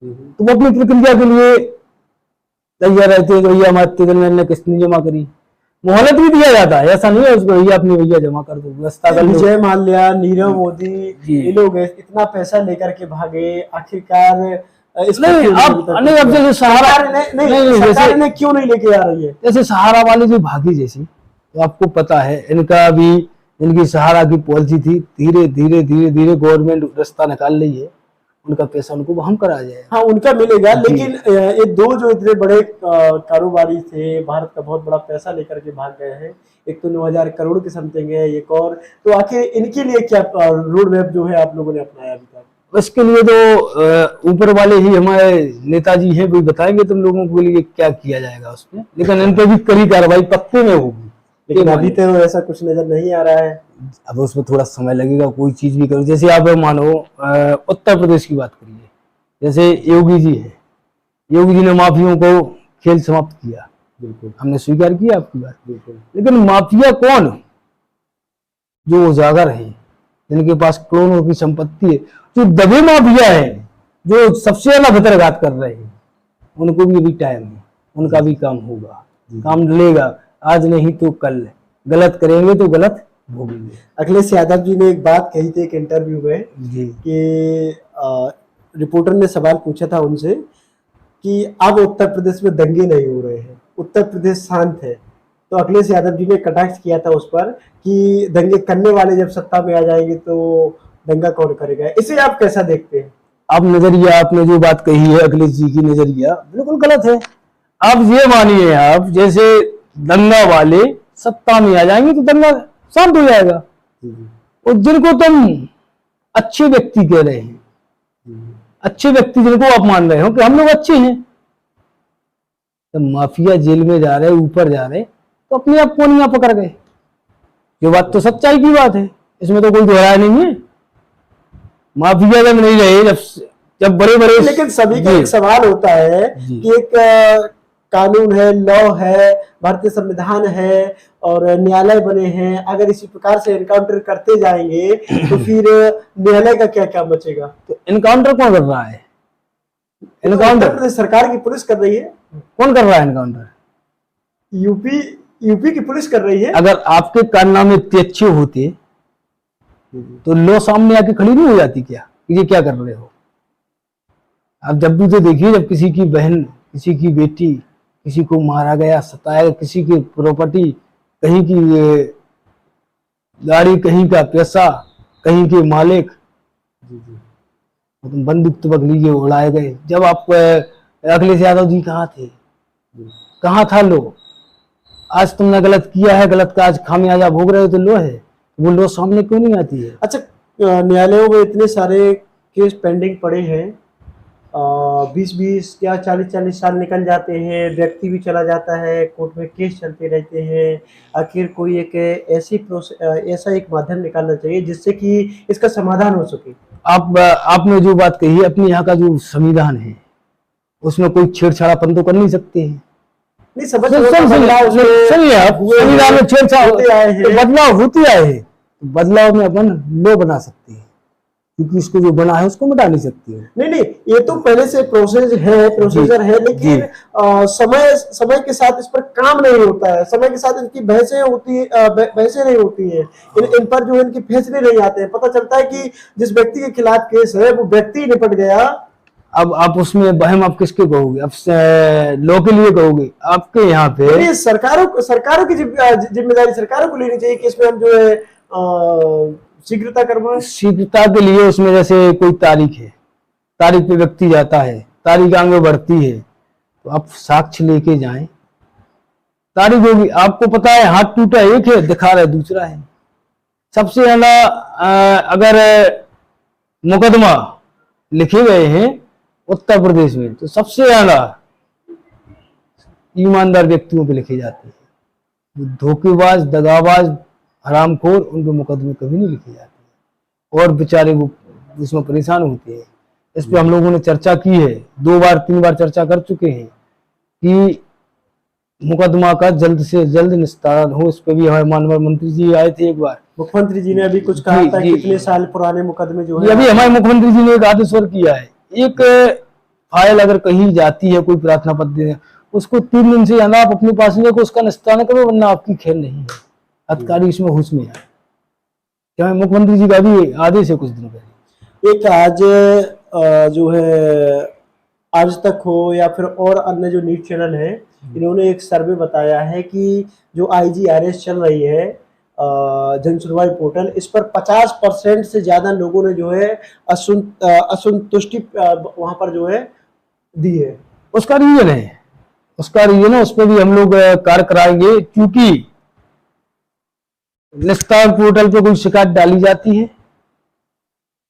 तो वो अपनी प्रक्रिया के लिए तैयार रहते हैं कि भैया हमारे मैंने किस्त नहीं जमा करी, मोहलत भी दिया जाता है, ऐसा नहीं है उसको भैया अपनी भैया जमा कर दो, व्यवस्था कर दो। विजय माल्या, नीरव मोदी, ये लोग इतना पैसा लेकर के भागे, आखिरकार अब जैसे सरकार ने क्यों नहीं लेके आ रही है? जैसे सहारा वाले जो भागी, जैसे तो आपको पता है इनका भी, इनकी सहारा की पॉलिसी थी, धीरे धीरे गवर्नमेंट रास्ता निकाल रही है, उनका पैसा उनको हम करा जाए। हाँ, उनका मिलेगा, लेकिन ये दो जो इतने बड़े कारोबारी थे, भारत का बहुत बड़ा पैसा लेकर के भाग गए हैं, एक तो 9,000 करोड़ के समथिंग है, एक और, तो आखिर इनके लिए क्या रोड मैप जो है आप लोगों ने अपनाया अभी तक? इसके लिए तो ऊपर वाले ही हमारे नेताजी हैं, वही बताएंगे तुम लोगों के लिए क्या किया जाएगा उसमें, लेकिन इन पे भी कड़ी कार्रवाई पक्के में होगी। लेकिन अभी तो ऐसा कुछ नजर नहीं आ रहा है। अब उसमें थोड़ा समय लगेगा, कोई चीज भी करो। जैसे आप मानो उत्तर प्रदेश की बात करिए, जैसे योगी जी है, योगी जी ने माफियों को खेल समाप्त किया, बिल्कुल हमने स्वीकार किया आपकी बात, बिल्कुल। लेकिन माफिया कौन? जो उजागर है, जिनके पास करोड़ों की संपत्ति है, जो दबे माफिया है, जो सबसे ज्यादा भद्रघात कर रहे हैं, उनको भी अभी टाइम है, उनका भी काम होगा, काम डलेगा, आज नहीं तो कल। गलत करेंगे तो गलत भोगेंगे। अखिलेश यादव जी ने एक बात कही थी एक इंटरव्यू में जी कि रिपोर्टर ने सवाल पूछा था उनसे कि अब उत्तर प्रदेश में दंगे नहीं हो रहे हैं, उत्तर प्रदेश शांत है, तो अखिलेश यादव जी ने कटाक्ष किया था उस पर कि दंगे करने वाले जब सत्ता में आ जाएंगे तो दंगा कौन करेगा। इसे आप कैसा देखते हैं? अब नजरिया आपने जो बात कही है अखिलेश जी की, नजरिया बिल्कुल गलत है। आप ये मानिए, आप जैसे दंगा वाले सत्ता में आ जाएंगे तो दंगा शांत हो जाएगा, और जिनको तुम अच्छे व्यक्ति कह रहे हैं, अच्छे व्यक्ति जिनको आप मान रहे हो कि हम लोग अच्छे हैं, तो माफिया जेल में जा रहे, ऊपर जा रहे, तो अपने आप कौन यहाँ पकड़ गए? ये बात तो सच्चाई की बात है, इसमें तो कोई दोहराया नहीं है। माफिया जब नहीं रहे, जब बड़े बड़े, लेकिन सभी का एक सवाल होता है कि एक कानून है, लॉ है, भारतीय संविधान है और न्यायालय बने हैं, अगर इसी प्रकार से एनकाउंटर करते जाएंगे तो फिर न्यायालय का क्या क्या बचेगा? तो एनकाउंटर कौन कर रहा है? एनकाउंटर उत्तर प्रदेश सरकार की पुलिस कर रही है। कौन कर रहा है एनकाउंटर? यूपी की पुलिस कर रही है। अगर आपके कारनामे इतने अच्छे होते तो लो सामने आके खड़ी नहीं हो जाती क्या, ये क्या कर रहे हो? आप जब भी तो देखिए, जब किसी की बहन, किसी की बेटी, किसी को मारा गया, सताया, किसी की प्रॉपर्टी, कहीं की गाड़ी, कहीं का पैसा, कहीं के मालिक, तुम बंदूक तो लीजिए, उड़ाए गए। जब आप अखिलेश यादव जी कहाँ थे, कहाँ था लो? आज तुमने गलत किया है, गलत का आज खामियाजा भोग रहे हो, तो लो है, वो लो सामने क्यों नहीं आती है? अच्छा, न्यायालयों में इतने सारे केस पेंडिंग पड़े हैं, 20-20 या 40-40 साल निकल जाते हैं, व्यक्ति भी चला जाता है, कोर्ट में केस चलते रहते हैं। आखिर कोई एक ऐसा एक माध्यम निकालना चाहिए जिससे कि इसका समाधान हो सके। आपने जो बात कही है, अपने यहाँ का जो संविधान है उसमें कोई छेड़छाड़ापन तो कर नहीं सकते हैं। नहीं, समझ संविधान में छेड़छाड़ बदलाव होते आए हैं, बदलाव में अपन लो बना सकते हैं, क्योंकि इसको जो बना है उसको मिटा नहीं सकती है। नहीं, ये तो पहले से प्रोसीजर है, लेकिन समय के साथ इस पर काम नहीं होता है, समय के साथ इनकी बहसें नहीं होती है, इन पर जो इनके फैसले नहीं आते हैं। पता चलता है कि जिस व्यक्ति के खिलाफ केस है वो व्यक्ति निपट गया। अब आप उसमें बहम आप किसके कहोगे? अब लॉ के लिए कहोगे? आपके यहाँ पे सरकारों की जिम्मेदारी सरकारों को लेनी चाहिए कि इसमें हम जो है शीघ्रता करवाएं। शीघ्रता के लिए उसमें जैसे कोई तारीख है, तारीख पे व्यक्ति जाता है, तारीख आगे बढ़ती है, तो आप साक्ष्य लेके जाएं, तारीख होगी। आपको पता है हाथ टूटा एक है, दिखा रहा है दूसरा है। सबसे ज्यादा अगर मुकदमा लिखे गए हैं उत्तर प्रदेश में, तो सबसे ज्यादा ईमानदार व्यक्तियों पे लिखे जाते हैं। धोखेबाज, दगाबाज, हरामखोर, उनके मुकदमे कभी नहीं लिखे जाते और बेचारे वो इसमें परेशान होते हैं। इस पे हम लोगों ने चर्चा की है, 2 बार 3 बार चर्चा कर चुके हैं कि मुकदमा का जल्द से जल्द निस्तारण हो। इस पे भी हमारे माननीय मंत्री जी आए थे एक बार, मुख्यमंत्री जी ने अभी कुछ कहा था, कितने साल पुराने मुकदमे जो है, अभी हमारे मुख्यमंत्री जी ने एक आदेश किया है, एक फाइल अगर कहीं जाती है, कोई प्रार्थना पत्र, उसको 3 दिन से ज्यादा आप अपने पास लेकर उसका निस्तारण करो, वरना आपकी खैर नहीं है। अधिकारी इसमें होश में आए, क्या मुख्यमंत्री जी का भी आदेश है कुछ दिन पहले। एक आज जो है आज तक हो या फिर और अन्य जो न्यूज चैनल है, इन्होंने एक सर्वे बताया है कि जो IGRS चल रही है जन सुनवाई पोर्टल, इस पर 50% से ज्यादा लोगों ने जो है असंतुष्टि वहां पर जो है दी है। उसका रीजन है, उस पर भी हम लोग कार्य कराएंगे, क्योंकि निस्तारण पोर्टल पे कोई शिकायत डाली जाती है,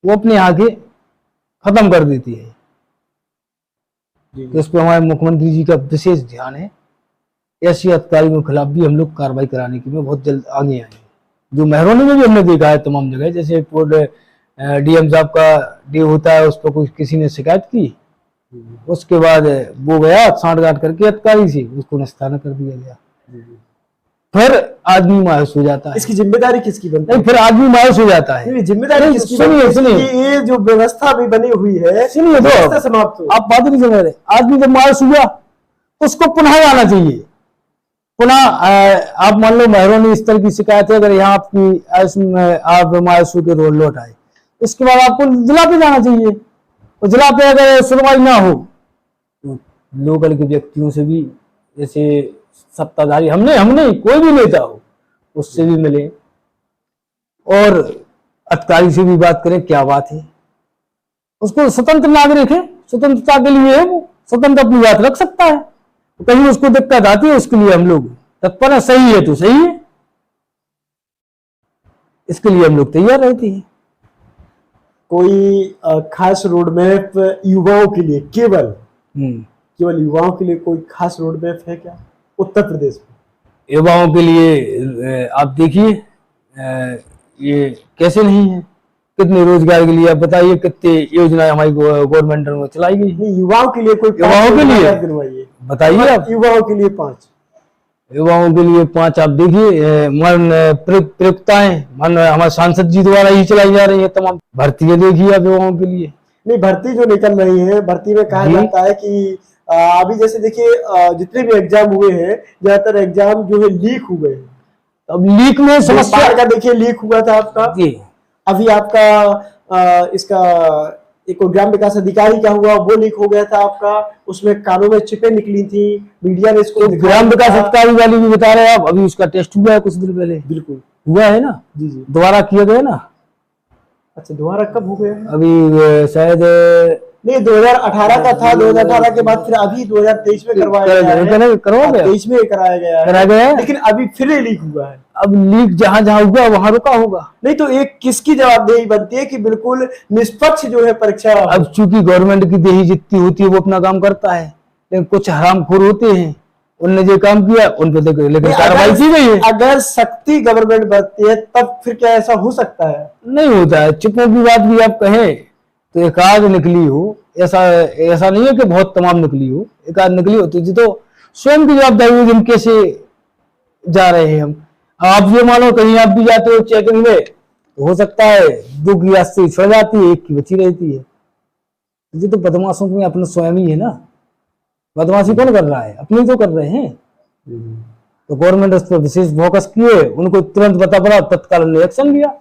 वो अपने आगे खत्म कर देती है। जी तो इस पर हमारे मुख्यमंत्री जी का विशेष ध्यान है। ऐसी अधिकारियों के खिलाफ भी हम लोग कार्रवाई कराने के लिए बहुत जल्द आगे आएंगे। जो मेहरौनी में भी हमने देखा है तमाम जगह, जैसे डीएम साहब का डे होता है, उस पर कुछ किसी ने शिकायत की, उसके बाद वो गया सांठ-गांठ करके अधिकारी से उसको निस्तारण कर दिया गया। फिर आदमी मायूस हो जाता है। इसकी जिम्मेदारी किसकी बनती है? नहीं, फिर आदमी मायूस हो जाता है। जिम्मेदारी किसकी सुनिए बनती है? सुनिए, ये जो व्यवस्था भी बनी हुई है, सुनिए व्यवस्था तो समाप्त हो। आप बात नहीं समझ रहे। आदमी जब मायूस हुआ तो उसको पुनः आना चाहिए। पुनः आप मान लो मेहरौनी इस तरह की शिकायत है, अगर यहाँ आपकी आप मायूस होकर रोड लौट आए, उसके बाद आपको जिला पे जाना चाहिए। और जिला पे अगर सुनवाई ना हो तो लोकल के व्यक्तियों से भी, जैसे सत्ताधारी, हमने कोई भी नेता हो उससे भी मिले और अधिकारी से भी बात करें, क्या बात है। उसको स्वतंत्र नागरिक है, स्वतंत्रता के लिए है, वो स्वतंत्र अपनी बात रख सकता है। कहीं उसको दिक्कत आती है, उसके लिए हम लोग तत्पर है। सही है तो सही है, इसके लिए हम लोग तैयार रहते हैं। कोई खास रोड मैप युवाओं के लिए, केवल युवाओं के लिए कोई खास रोड मैप है क्या उत्तर प्रदेश में? युवाओं के लिए आप देखिए, ये कैसे नहीं है। कितने रोजगार के लिए आप बताइए, कितने योजनाएं हमारी गवर्नमेंट में चलाई गई है। युवाओं के लिए कोई युवाओं के लिए दिलवाइए, बताइए आप। युवाओं के लिए 5 युवाओं के लिए 5 आप देखिए, मन प्रयुक्ताएं मन हमारे सांसद जी द्वारा ही चलाई जा रही है तमाम। भर्तियां देखिए आप युवाओं के लिए। नहीं, भर्ती जो निकल रही है, भर्ती में कहा जाता है कि अभी जैसे देखिए जितने भी एग्जाम हुए हैं, ज्यादातर एग्जाम जो है लीक हुए हैं। अब लीक में समस्या का देखिए, लीक हुआ था आपका जी। अभी आपका इसका एक ग्राम विकास अधिकारी का हुआ, वो लीक हो गया था आपका। उसमें कानों में चिपे निकली थी, मीडिया ने इसको तो ग्राम विकास अधिकारी वाली भी बता रहे हैं आप। अभी उसका टेस्ट हुआ है कुछ दिन पहले। बिल्कुल हुआ है ना जी जी, दोबारा किया गया ना। अच्छा, दोबारा कब हो गया? अभी शायद नहीं, 2018 का था, 2018 के बाद फिर अभी 2023 में करवाया गया है। 23 में कराया गया है, लेकिन अभी फिर लीक हुआ है। अब लीक जहां जहां हुआ वहां रुका होगा। नहीं तो एक किसकी जवाबदेही बनती है कि बिल्कुल निष्पक्ष जो है परीक्षा। अब चूंकि गवर्नमेंट की देही जितनी होती है वो अपना काम करता है, लेकिन कुछ हरामखोर होते हैं, उनने जो काम किया उन पर लेकिन कार्रवाई की गई है। अगर सख्ती गवर्नमेंट बरती है तब फिर क्या ऐसा हो सकता है? नहीं होता है। चिपों की बात भी आप कहें तो एक आध निकली हो, ऐसा नहीं है कि बहुत तमाम निकली हो, एक आध निकली होती जी तो स्वयं की जवाबदारी है। कैसे जा रहे हैं हम? आप ये मानो कहीं आप भी जाते हो चेकिंग में, तो हो सकता है 2 की रास्ते छुड़ जाती है, 1 की बची रहती है। ये तो बदमाशों में अपना स्वयं ही है ना। बदमाशी कौन कर रहा है? अपने तो कर रहे हैं। तो गवर्नमेंट उस पर विशेष फोकस किए, उनको तुरंत पता पड़ा, तत्काल एक्शन लिया,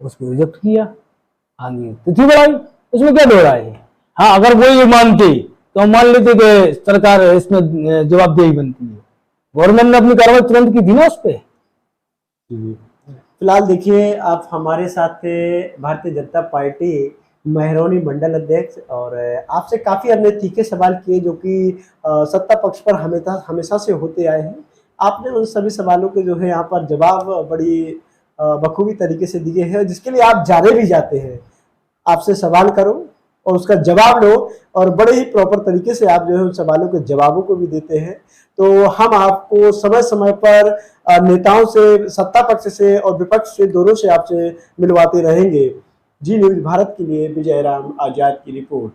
उसको रिजेक्ट किया, आगे तिथि बढ़ाई। उसमें क्या दो रहा है? हाँ, अगर वो ये मानते तो हम मान लेते कि सरकार इसमें जवाबदेही बनती है। गवर्नमेंट ने अपनी कार्रवाई तुरंत की थी ना उस पर। फिलहाल देखिए, आप हमारे साथ थे भारतीय जनता पार्टी मेहरौनी मंडल अध्यक्ष, और आपसे काफी हमने तीखे सवाल किए जो कि सत्ता पक्ष पर हमेशा से होते आए हैं। आपने उन सभी सवालों के जो है यहाँ पर जवाब बड़ी बखूबी तरीके से दिए हैं, जिसके लिए आप जाने भी जाते हैं। आपसे सवाल करो और उसका जवाब लो, और बड़े ही प्रॉपर तरीके से आप जो है उन सवालों के जवाबों को भी देते हैं। तो हम आपको समय समय पर नेताओं से, सत्ता पक्ष से और विपक्ष से, दोनों से आपसे मिलवाते रहेंगे। जी न्यूज़ भारत के लिए विजय राम आजाद की रिपोर्ट।